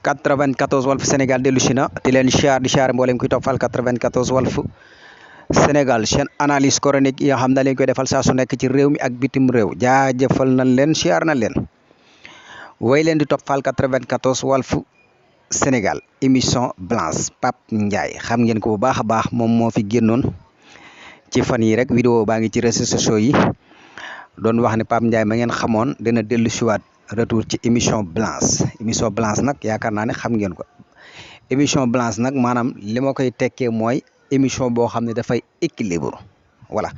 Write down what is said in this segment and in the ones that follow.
94 Walf Sénégal dellu si na di leen di siyaar mboolem kuy toppal 94 Walf Sénégal chaîne analyse chronique yi nga xam ne leen koy defal saa su nekk ci réew mi ak bitim réew jaajëfal nañ leen siyaar nañ leen way leen di toppal 94 Walf Sénégal émission blanche Pape Ndiaye xam ngeen ko bu baax a baax moom moo fi génnoon ci fan yi rek vidéo baa ngi ci réseaux sociaux yi doon wax ne Pape Ndiaye ma ngeen xamoon dina dellu siwaat retour ci émission blanche nag yaakaar naa ne xam ngeen ko émission blanche nag maanaam li ma koy tekkee mooy émission boo xam ne dafay équilibre voilà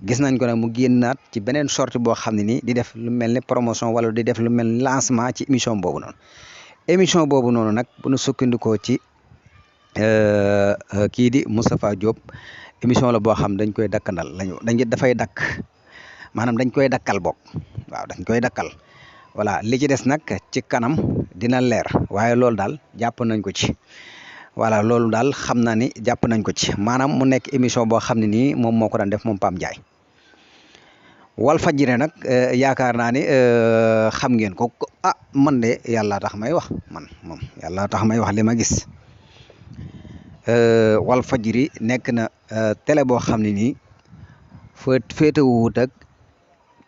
gis nañ ko nag mu génnaat ci beneen sortie boo xam ne nii di def lu mel ni promotion wala di def lu mel ni lancement ci émission boobu noonu nag bu nu sukkandikoo ci kii di Moustapha Diop émission la boo xam dañ koy dakkandal dafay dakk maanaam dañ koy dakkal bokk waaw dañ koy dakkal voilà li ci des nag ci kanam dina leer waaye loolu daal jàpp nañ ko ci voilà loolu daal xam naa ni jàpp nañ ko ci maanaam mu nekk émission boo xam ne nii moom moo ko daan def moom Pape Ndiaye Walfadjri nag yaakaar naa ni xam ngeen ko man de yàlla tax may wax moom yàlla tax may wax li ma gis Walfadjri nekk na télé boo xam ne nii féetewuwut ak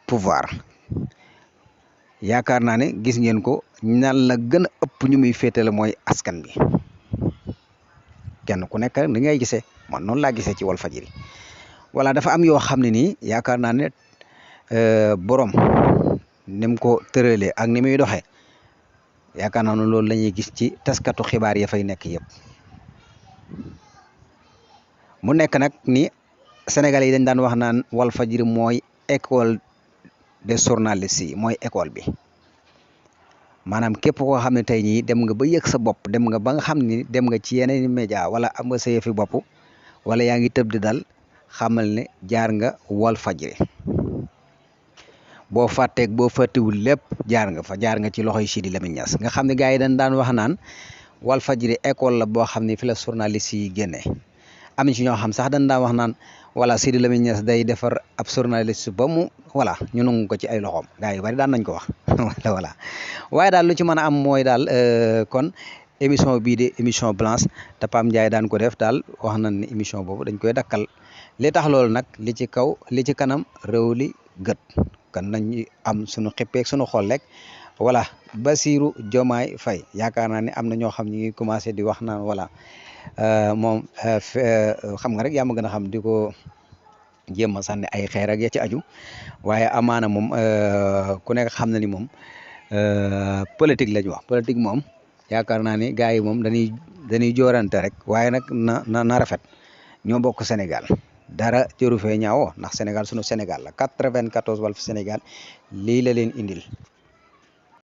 pouvoir yaakaar naa ne gis ngeen ko ñaan la gën a ëpp ñu muy féetale mooy askan bi kenn ku nekk ni ngay gisee man noonu laa gisee ci Walfadjri voilà dafa am yoo xam ne nii yaakaar naa ne borom ni mu ko tëralee ak ni muy doxee yaakaar naa ne loolu la ñuy gis ci taskatu xibaar ya fay nekk yëpp mu nekk nag ni Sénégal yi dañ daan wax naan Walfadjri mooy école des journalistes yi mooy école bi maanaam képp koo xam ne tey ñii dem nga ba yëg sa bopp dem nga ba nga xam ni dem nga ci yeneen média wala am nga sa yëfi bopp wala yaa ngi tëb di dal xamal ne jaar nga Walfadjri boo fàtteeg boo fàttewul lépp jaar nga ci loxoy Sidi Lamine Niass nga xam ne gars yi dañ daan wax naan Walfadjri école la boo xam ne fi la journaliste yi génnee am ci ñoo xam sax dañ daan wax naan voilà Sidi Lamine Niass day defar ab journaliste ba mu voilà ñu nangu ko ci ay loxoom gars yu bari daan nañ ko wax voilà waaye daal lu ci mën a am mooy daal kon émission bii di émission blanche te Pape Ndiaye daan ko def daal wax nañ ni émission boobu dañ koy dakkal li tax loolu nag li ci kaw li ci kanam réew li gët kan nañ am suñu xippeeg suñu xool rek voilà Bassirou Diomaye Faye yaakaar naa ne am na ñoo xam ñi ngi commencé di wax naan voilà moom xam nga rek yaa ma gën a xam di ko jéem a sànni ay xeer ak ya ci aju waaye amaana moom ku nekk xam na ni moom politique la ñu wax politique moom yaakaar naa ni gars yi moom dañuy joorante rek waaye nag na rafet ñoo bokk Sénégal dara jëru fee ñaawoo ndax Sénégal sunu Sénégal la 94 Walf Sénégal lii la leen indil